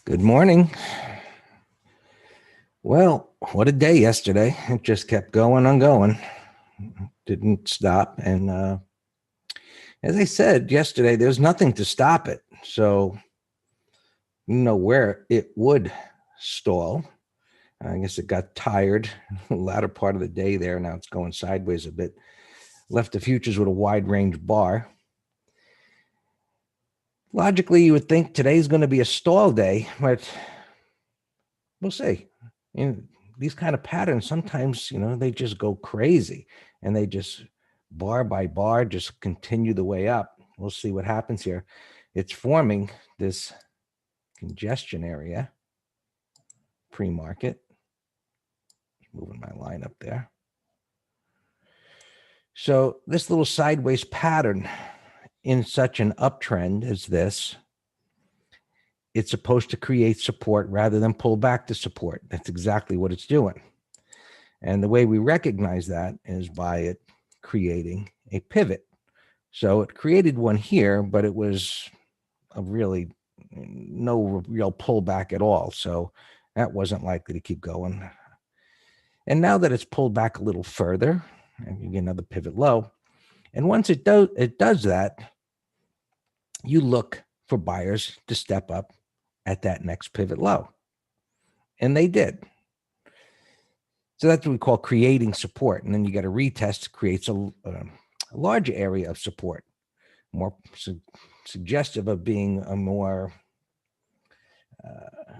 Good morning. Well, what a day yesterday. It just kept going and going. Didn't stop. And as I said yesterday, there's nothing to stop it. So, where it would stall. I guess it got tired the latter part of the day there. Now it's going sideways a bit. Left the futures with a wide range bar. Logically, you would think today's going to be a stall day, but we'll see. These kind of patterns, sometimes, they just go crazy and they just bar by bar, just continue the way up. We'll see what happens here. It's forming this congestion area, pre-market. Moving my line up there. So this little sideways pattern in such an uptrend as this, it's supposed to create support rather than pull back to support. That's exactly what it's doing. And the way we recognize that is by it creating a pivot. So it created one here, but it was a really no real pullback at all. So that wasn't likely to keep going. And now that it's pulled back a little further, and you get another pivot low. And once it does that, you look for buyers to step up at that next pivot low. And they did. So that's what we call creating support. And then you get a retest, creates a larger area of support, more suggestive of being a more,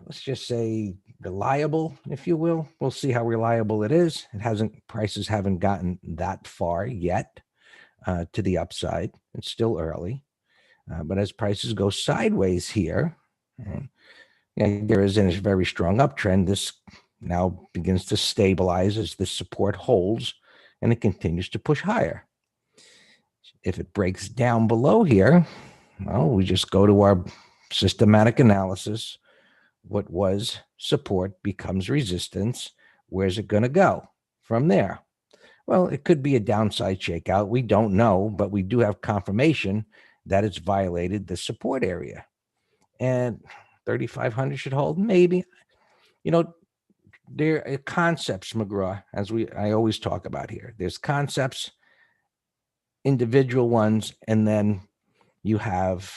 let's just say, reliable, if you will. We'll see how reliable it is. Prices haven't gotten that far yet to the upside. It's still early. But as prices go sideways here, there is a very strong uptrend. This now begins to stabilize as the support holds, and it continues to push higher. If it breaks down below here, well, we just go to our systematic analysis. What was support becomes resistance. Where's it going to go from there? Well, it could be a downside shakeout. We don't know, but we do have confirmation that it's violated the support area. And 3,500 should hold, maybe. There are concepts, McGraw, as I always talk about here. There's concepts, individual ones, and then you have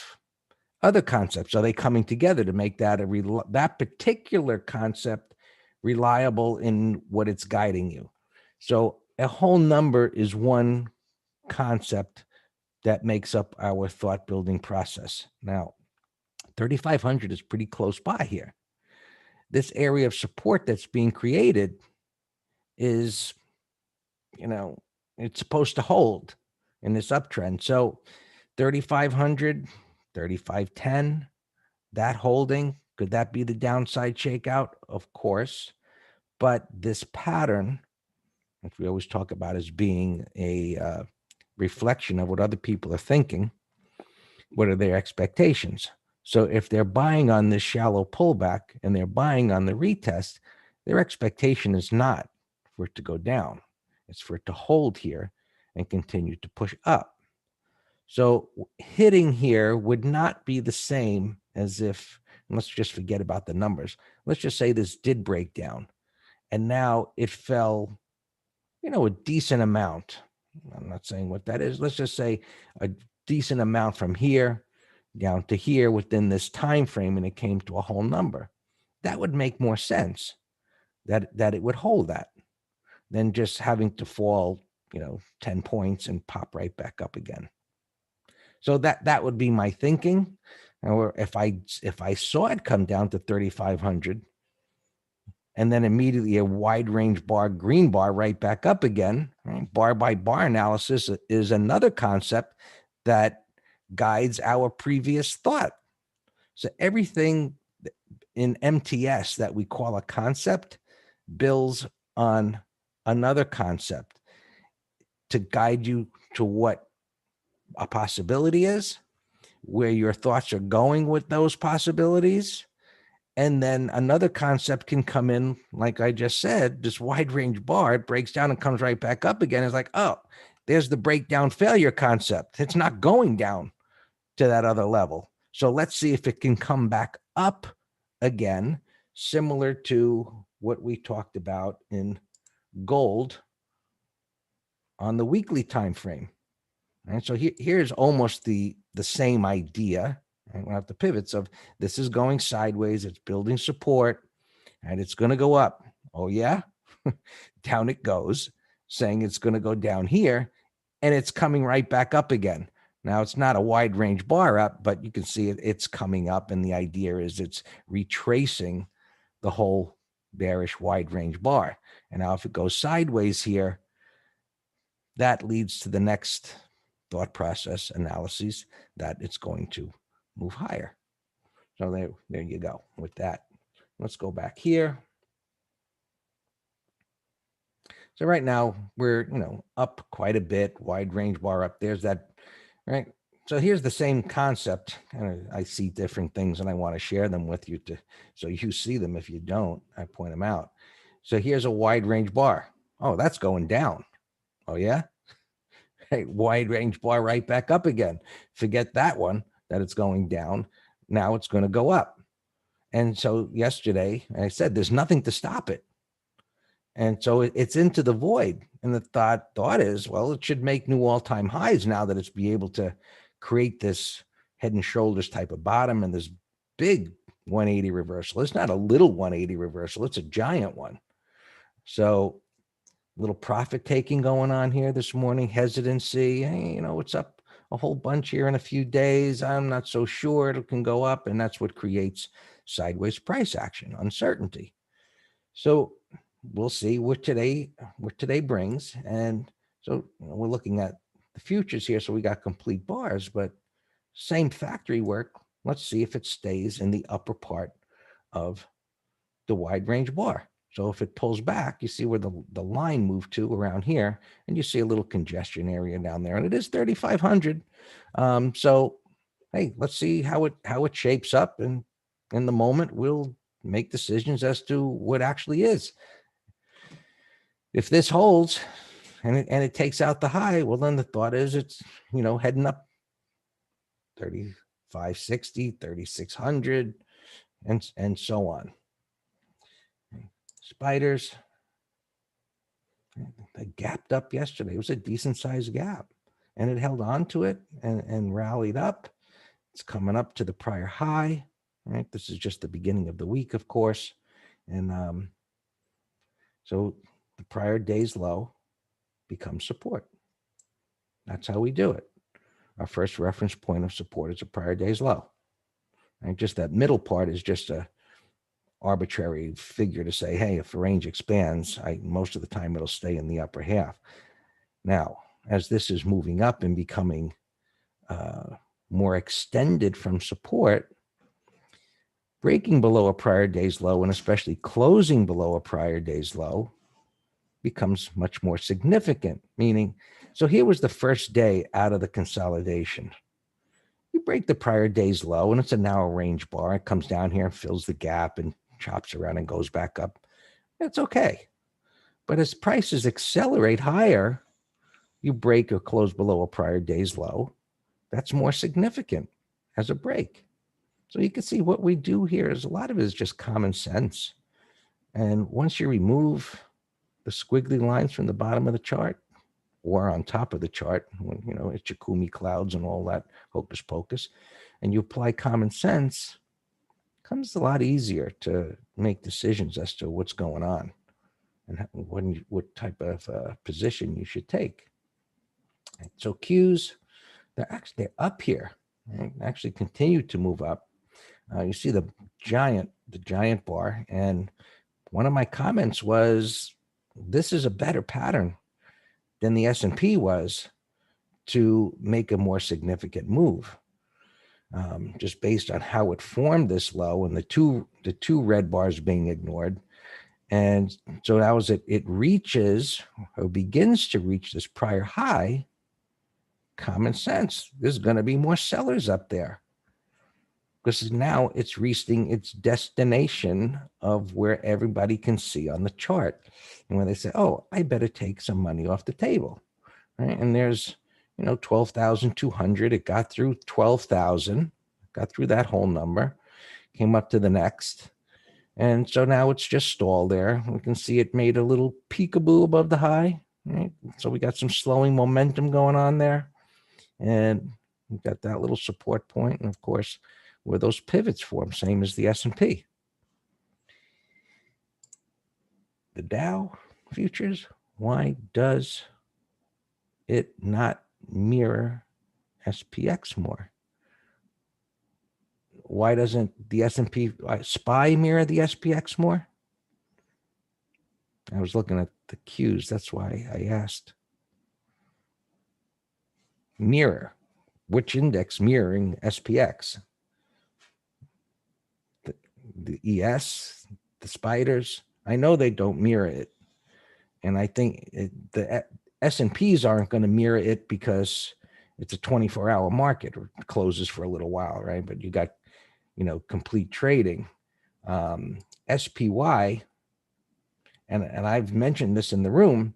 other concepts. Are they coming together to make that that particular concept reliable in what it's guiding you? So a whole number is one concept that makes up our thought building process. Now, 3,500 is pretty close by here. This area of support that's being created is, it's supposed to hold in this uptrend. So 3,500, 3,510, that holding, could that be the downside shakeout? Of course. But this pattern, which we always talk about as being a reflection of what other people are thinking, what are their expectations? So if they're buying on this shallow pullback and they're buying on the retest, their expectation is not for it to go down. It's for it to hold here and continue to push up. So hitting here would not be the same as if, let's just forget about the numbers. Let's just say this did break down and now it fell, a decent amount. I'm not saying what that is. Let's just say a decent amount from here down to here within this time frame, and it came to a whole number. That would make more sense that it would hold that than just having to fall 10 points and pop right back up again. So that would be my thinking. Or if I saw it come down to 3,500 and then immediately a wide range bar, green bar right back up again, right? Bar by bar analysis is another concept that guides our previous thought. So everything in MTS that we call a concept builds on another concept to guide you to what a possibility is, where your thoughts are going with those possibilities. And then another concept can come in, like I just said, this wide range bar, it breaks down and comes right back up again. It's like, oh, there's the breakdown failure concept. It's not going down to that other level. So let's see if it can come back up again, similar to what we talked about in gold on the weekly time frame. And so here's almost the same idea. And we'll have the pivots of this is going sideways, it's building support, and it's going to go up. Oh, yeah? Down it goes, saying it's going to go down here, and it's coming right back up again. Now, it's not a wide range bar up, but you can see it's coming up, and the idea is it's retracing the whole bearish wide range bar. And now if it goes sideways here, that leads to the next thought process analyses that it's going to move higher. So there you go with that. Let's go back here. So right now we're, up quite a bit, wide range bar up. There's that, right? So here's the same concept. And I see different things and I want to share them with you so you see them. If you don't, I point them out. So here's a wide range bar. Oh, that's going down. Oh, yeah? Hey, wide range bar right back up again. Forget that one, that it's going down. Now it's going to go up. And so yesterday, I said, there's nothing to stop it. And so it's into the void. And the thought is, well, it should make new all-time highs now that it's be able to create this head and shoulders type of bottom and this big 180 reversal. It's not a little 180 reversal. It's a giant one. So little profit taking going on here this morning, hesitancy. Hey, it's up a whole bunch here in a few days. I'm not so sure it can go up. And that's what creates sideways price action, uncertainty. So we'll see what today brings. And so we're looking at the futures here. So we got complete bars, but same factory work. Let's see if it stays in the upper part of the wide range bar. So if it pulls back, you see where the line moved to around here, and you see a little congestion area down there, and it is 3,500. So hey, let's see how it shapes up, and in the moment we'll make decisions as to what actually is. If this holds and it takes out the high, well, then the thought is it's heading up 3,560, 3,600, and so on. Spiders, they gapped up yesterday. It was a decent sized gap, and it held on to it and rallied up. It's coming up to the prior high, right? This is just the beginning of the week, of course. And so the prior day's low becomes support. That's how we do it. Our first reference point of support is a prior day's low. And just that middle part is just a arbitrary figure to say, hey, if the range expands, most of the time it'll stay in the upper half. Now, as this is moving up and becoming more extended from support, breaking below a prior day's low, and especially closing below a prior day's low, becomes much more significant. Meaning, so here was the first day out of the consolidation. You break the prior day's low, and it's a narrow range bar. It comes down here and fills the gap and chops around and goes back up. That's okay. But as prices accelerate higher, you break or close below a prior day's low. That's more significant as a break. So you can see what we do here is a lot of it is just common sense. And once you remove the squiggly lines from the bottom of the chart or on top of the chart, it's Chikumi clouds and all that hocus pocus, and you apply common sense, it becomes a lot easier to make decisions as to what's going on and what type of position you should take. So Qs, they're up here, right? Actually continue to move up. You see the giant bar, and one of my comments was, this is a better pattern than the S&P was to make a more significant move, just based on how it formed this low and the two red bars being ignored. And so that was it. It reaches or begins to reach this prior high. Common sense. There's going to be more sellers up there, because now it's reaching its destination of where everybody can see on the chart. And when they say, oh, I better take some money off the table, right? And there's, 12,200. It got through 12,000, got through that whole number, came up to the next, And so now it's just stalled there. We can see it made a little peekaboo above the high. Right? So we got some slowing momentum going on there. And we've got that little support point. And of course, where those pivots form, same as the S&P. The Dow futures, why does it not mirror SPX more? Why doesn't the S&P SPY mirror the SPX more? I was looking at the Qs. That's why I asked. Mirror. Which index mirroring SPX? The ES, the spiders. I know they don't mirror it. And I think the S&Ps aren't going to mirror it because it's a 24-hour market or it closes for a little while, right? But you got, complete trading. SPY, and I've mentioned this in the room,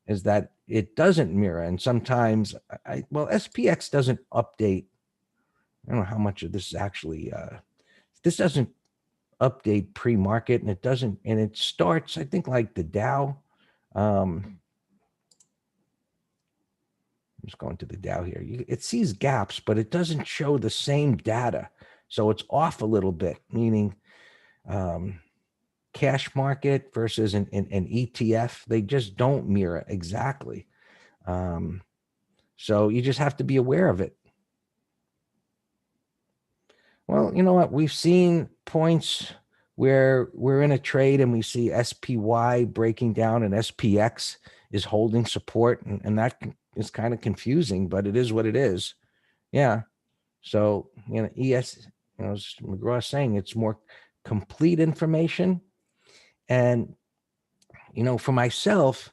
is that it doesn't mirror. And sometimes, SPX doesn't update. I don't know how much of this is actually, this doesn't update pre-market, and it starts, I think, like the Dow. I'm just going to the Dow here. It sees gaps, but it doesn't show the same data. So it's off a little bit, meaning cash market versus an ETF, they just don't mirror exactly. So you just have to be aware of it. Well, you know what? We've seen points where we're in a trade and we see SPY breaking down and SPX is holding support. And that is kind of confusing, but it is what it is. Yeah. So, ES, as McGraw is saying, it's more complete information. And, for myself,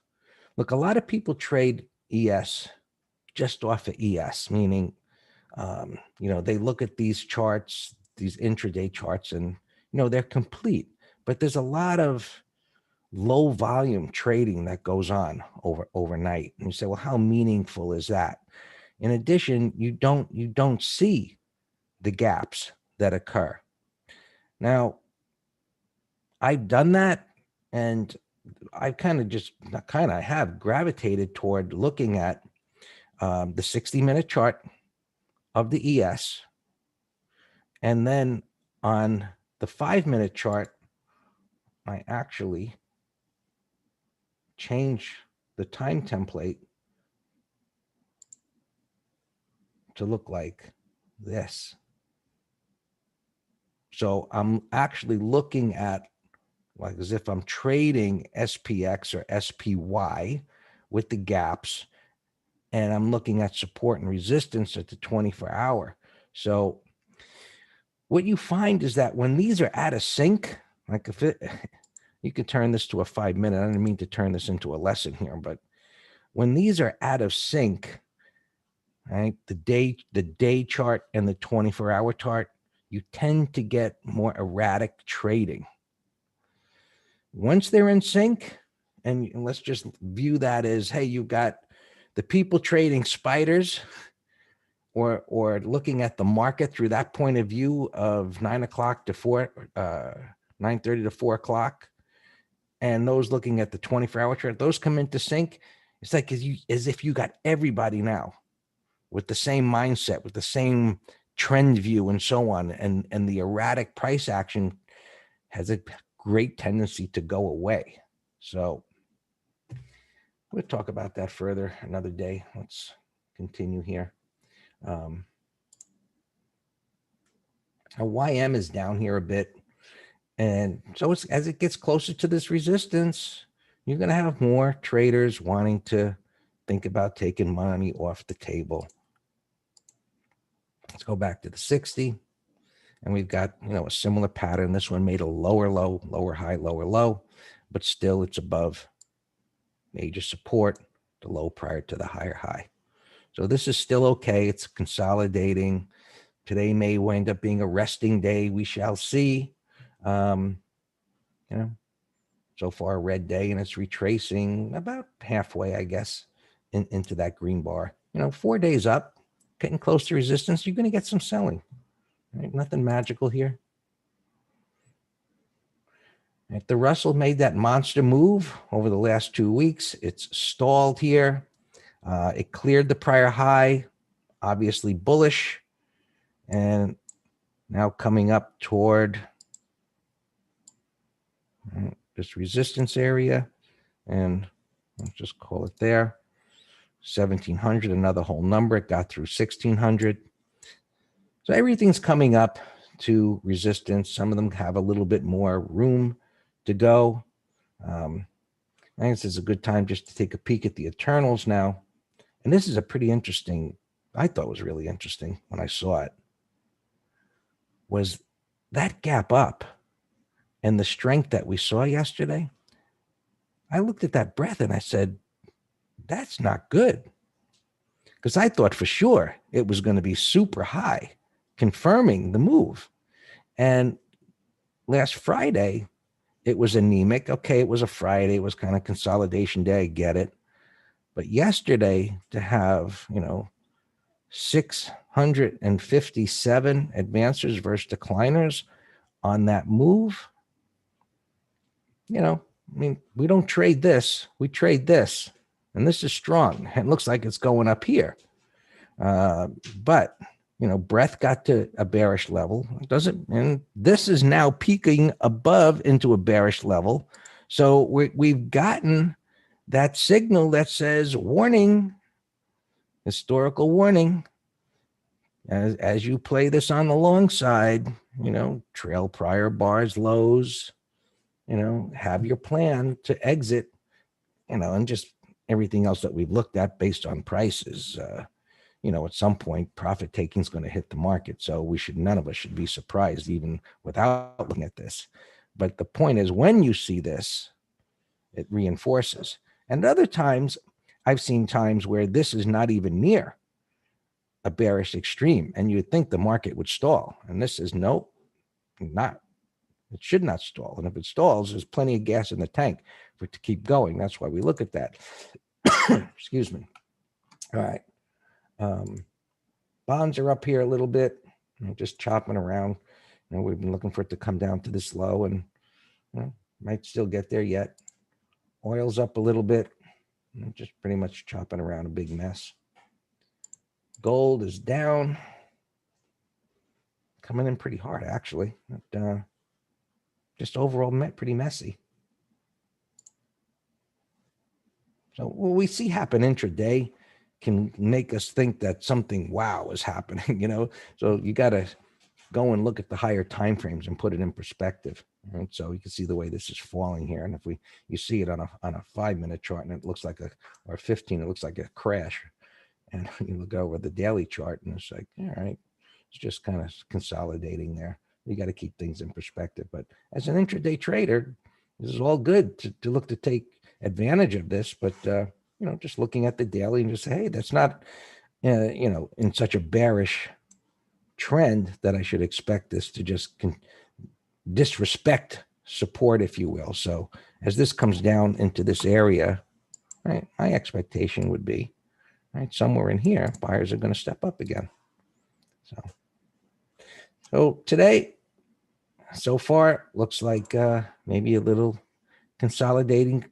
look, a lot of people trade ES just off of ES, meaning, they look at these charts, these intraday charts, and, they're complete. But there's a lot of low volume trading that goes on overnight. And you say, well, how meaningful is that? In addition, you don't see the gaps that occur. Now, I've done that, and I have gravitated toward looking at the 60-minute chart of the ES, and then on the 5-minute chart, I actually change the time template to look like this. So I'm actually looking at, like, as if I'm trading SPX or SPY with the gaps, and I'm looking at support and resistance at the 24-hour. So what you find is that when these are out of sync, like you could turn this to a 5-minute. I didn't mean to turn this into a lesson here, but when these are out of sync, right, the day chart and the 24-hour chart, you tend to get more erratic trading. Once they're in sync, and let's just view that as, hey, you got the people trading spiders or looking at the market through that point of view of 9 o'clock to 9:30 to 4 o'clock, and those looking at the 24-hour chart, those come into sync. It's like as if you got everybody now with the same mindset, with the same trend view and so on. And the erratic price action has a great tendency to go away. So we'll talk about that further another day. Let's continue here. YM is down here a bit. And so as it gets closer to this resistance, you're going to have more traders wanting to think about taking money off the table. Let's go back to the 60. And we've got, a similar pattern. This one made a lower low, lower high, lower low, but still it's above major support, the low prior to the higher high. So this is still okay. It's consolidating. Today may wind up being a resting day. We shall see. So far a red day, and it's retracing about halfway, I guess, into that green bar. 4 days up, getting close to resistance, you're going to get some selling. Right? Nothing magical here. If the Russell made that monster move over the last 2 weeks, it's stalled here. It cleared the prior high, obviously bullish, and now coming up toward this resistance area, and let's just call it there. 1700, another whole number. It got through 1600. So everything's coming up to resistance. Some of them have a little bit more room to go. I guess it's a good time just to take a peek at the internals now. And this is a pretty interesting, I thought it was really interesting when I saw it, was that gap up and the strength that we saw yesterday. I looked at that breath and I said, that's not good. Because I thought for sure it was going to be super high, confirming the move. And last Friday, it was anemic. Okay, it was a Friday. It was kind of consolidation day. I get it. But yesterday, to have, 657 advancers versus decliners on that move, we don't trade this. We trade this. And this is strong. It looks like it's going up here. But breath got to a bearish level. And this is now peaking above into a bearish level. So we've gotten that signal that says warning, historical warning. As you play this on the long side, trail prior bars, lows, have your plan to exit, and just everything else that we've looked at based on prices. At some point, profit taking is going to hit the market. So none of us should be surprised even without looking at this. But the point is, when you see this, it reinforces. And other times, I've seen times where this is not even near a bearish extreme, and you'd think the market would stall. And this is nope, not. It should not stall. And if it stalls, there's plenty of gas in the tank for it to keep going. That's why we look at that. Excuse me. All right. Bonds are up here a little bit, just chopping around. We've been looking for it to come down to this low, and might still get there yet. Oil's up a little bit, just pretty much chopping around a big mess. Gold is down, coming in pretty hard actually. But, just overall pretty messy. So what we see happen intraday can make us think that something wow is happening, So you got to go and look at the higher time frames and put it in perspective. Right? So you can see the way this is falling here. And if you see it on a 5-minute chart and it looks like or 15, it looks like a crash. And you look over the daily chart and it's like, all right, it's just kind of consolidating there. You got to keep things in perspective. But as an intraday trader, this is all good to look to take advantage of this. But, just looking at the daily and just say, hey, that's not, in such a bearish trend that I should expect this to just disrespect support, if you will. So as this comes down into this area, right, my expectation would be, right, somewhere in here, buyers are going to step up again. So today, so far, looks like maybe a little consolidation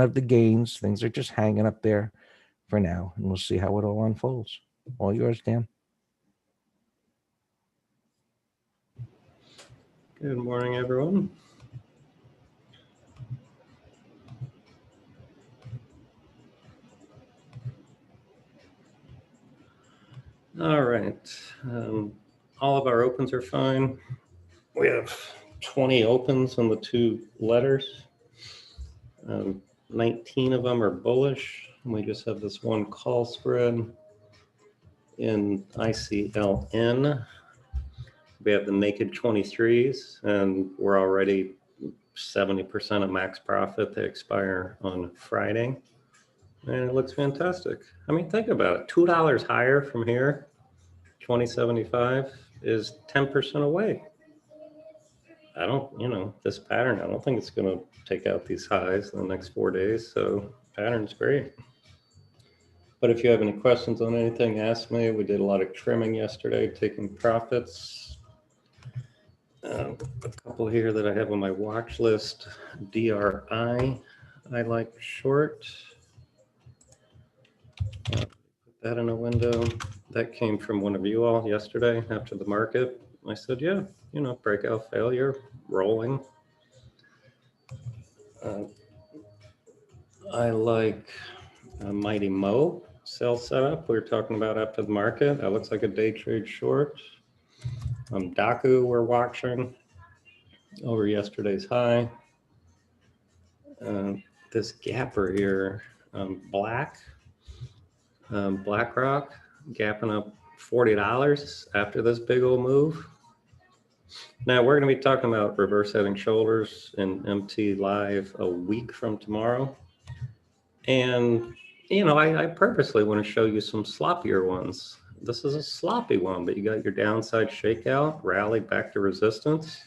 of the gains. Things are just hanging up there for now, and we'll see how it all unfolds. All yours, Dan. Good morning, everyone. All right. All of our opens are fine. We have 20 opens on the 2 letters. 19 of them are bullish. And we just have this one call spread in ICLN. We have the naked 23s, and we're already 70% of max profit. They expire on Friday. And it looks fantastic. I mean, think about it. $2 higher from here, 2075 is 10% away. I don't, this pattern, I don't think it's going to take out these highs in the next 4 days. So pattern's great. But if you have any questions on anything, ask me. We did a lot of trimming yesterday, taking profits. A couple here that I have on my watch list. DRI, I like short. Put that in a window. That came from one of you all yesterday after the market. I said, yeah, breakout failure, rolling. I like Mighty Mo sell setup we were talking about after the market. That looks like a day trade short. Daku we're watching over yesterday's high. This gapper here, BlackRock, gapping up $40 after this big old move. Now we're going to be talking about reverse head and shoulders in MT Live a week from tomorrow. And, I purposely want to show you some sloppier ones. This is a sloppy one, but you got your downside shakeout, rally back to resistance.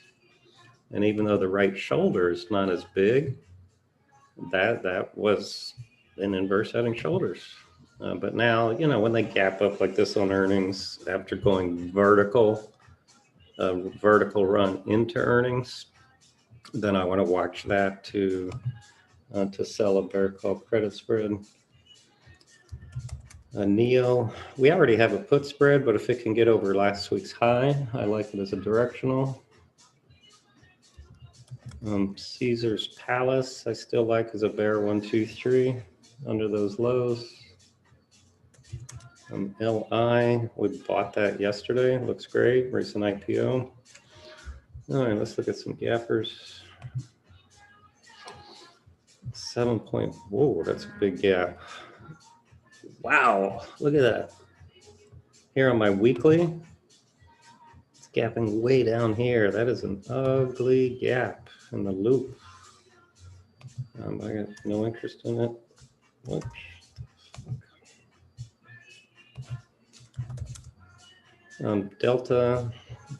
And even though the right shoulder is not as big, that was an inverse head and shoulders. But now, when they gap up like this on earnings after going vertical run into earnings, then I want to watch that to sell a bear call credit spread. Neo, we already have a put spread, but if it can get over last week's high, I like it as a directional. Caesar's Palace, I still like as a bear 1, 2, 3 under those lows. LI, we bought that yesterday. Looks great. Recent IPO. All right, let's look at some gappers. 7 point. Whoa, that's a big gap. Wow, look at that. Here on my weekly, it's gapping way down here. That is an ugly gap in the loop. I got no interest in it. What? Delta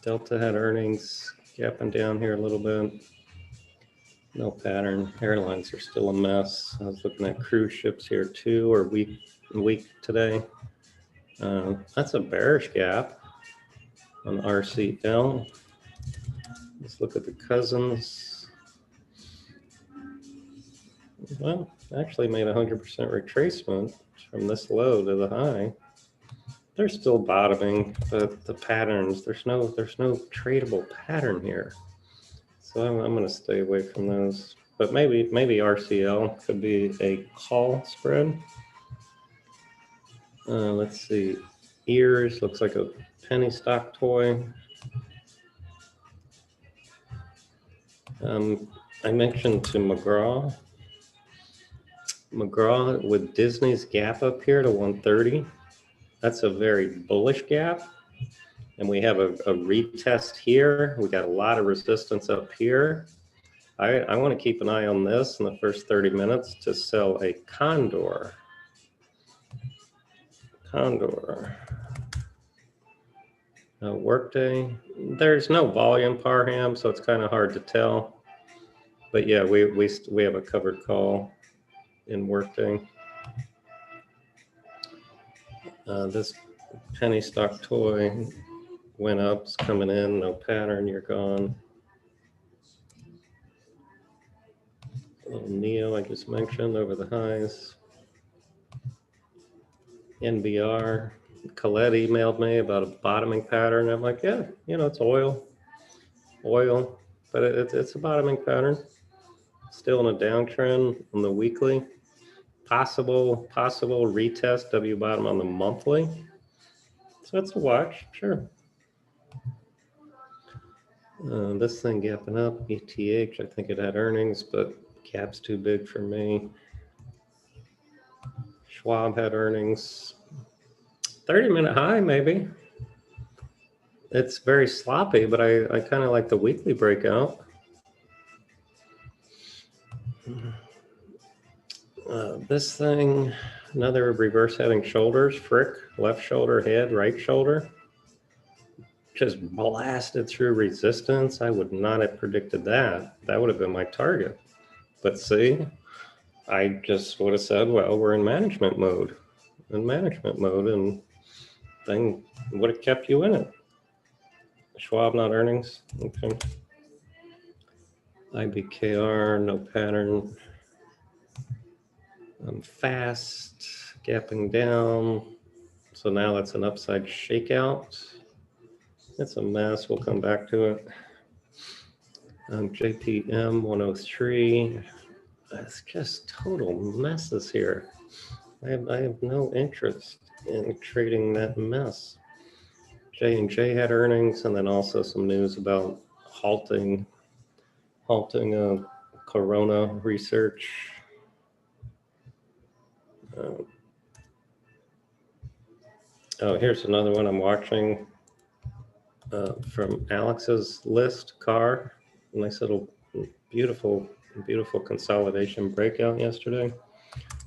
had earnings gapping down here a little bit. No pattern. Airlines are still a mess. I was looking at cruise ships here too, or week today. That's a bearish gap on RCL. Let's look at the cousins. Well, actually made 100% retracement from this low to the high. They're still bottoming, but the patterns, there's no tradable pattern here. So I'm going to stay away from those. But maybe RCL could be a call spread. Let's see. Ears looks like a penny stock toy. I mentioned to McGraw with Disney's gap up here to 130. That's a very bullish gap. And we have a retest here. We got a lot of resistance up here. I want to keep an eye on this in the first 30 minutes to sell a condor. Workday. There's no volume, Parham, so it's kind of hard to tell. But yeah, we have a covered call in Workday. This penny stock toy went up, it's coming in, no pattern, you're gone. Neo, I just mentioned over the highs. NBR, Colette emailed me about a bottoming pattern. I'm like, yeah, it's oil, but it's a bottoming pattern. Still in a downtrend on the weekly. Possible retest W bottom on the monthly. So it's a watch, sure. This thing gapping up, ETH, I think it had earnings, but gap's too big for me. Schwab had earnings. 30-minute high, maybe. It's very sloppy, but I kind of like the weekly breakout. This thing, another reverse heading shoulders, Frick, left shoulder, head, right shoulder. Just blasted through resistance. I would not have predicted that. That would have been my target. But see, I just would have said, well, we're in management mode. And thing would have kept you in it. Schwab, not earnings. Okay. IBKR, no pattern. Fast, gapping down. So now that's an upside shakeout. It's a mess. We'll come back to it. JPM 103. It's just total messes here. I have no interest in trading that mess. J&J had earnings, and then also some news about halting corona research. Oh, here's another one I'm watching from Alex's list. Car, nice little beautiful consolidation breakout yesterday.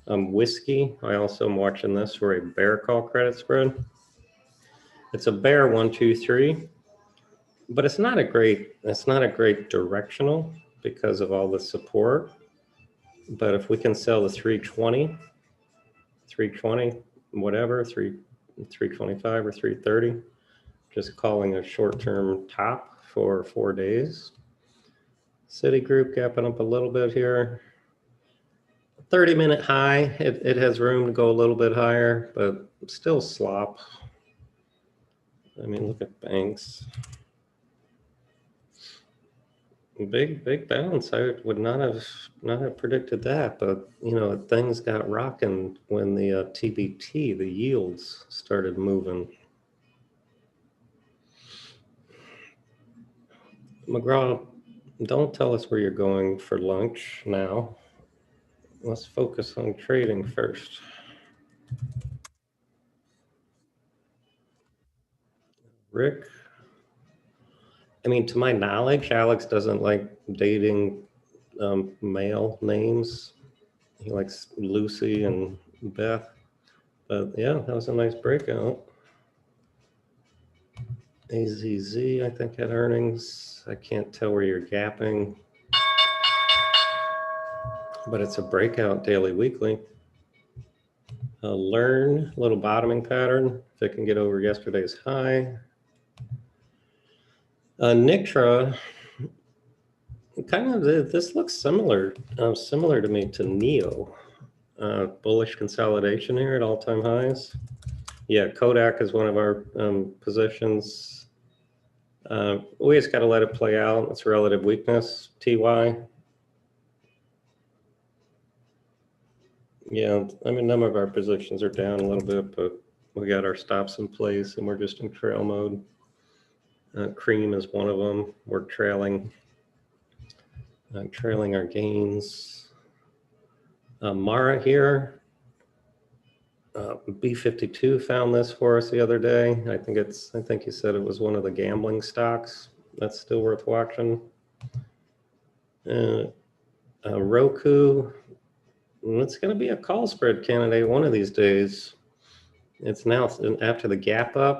Whiskey, I also am watching this for a bear call credit spread. It's a bear 1, 2, 3, but it's not a great directional because of all the support. But if we can sell the 320, whatever, 325 or 330, just calling a short-term top for 4 days. Citigroup gapping up a little bit here. 30-minute high, it has room to go a little bit higher, but still slop. I mean, look at banks. Big bounce. I would not have predicted that, but you know, things got rocking when the TBT, the yields started moving. McGraw, don't tell us where you're going for lunch now. Let's focus on trading first. Rick, I mean, to my knowledge, Alex doesn't like dating male names. He likes Lucy and Beth. But yeah, that was a nice breakout. AZZ, I think, had earnings. I can't tell where you're gapping, but it's a breakout daily, weekly. Learn, little bottoming pattern. If it can get over yesterday's high. Nitra, kind of, this looks similar to me to NEO. Bullish consolidation here at all-time highs. Yeah, Kodak is one of our positions. We just got to let it play out. It's relative weakness. TY. Yeah, I mean, none of our positions are down a little bit, but we got our stops in place and we're just in trail mode. Cream is one of them. We're trailing our gains. Mara here. B52 found this for us the other day. I think he said it was one of the gambling stocks. That's still worth watching. Roku, it's going to be a call spread candidate one of these days. It's now after the gap up.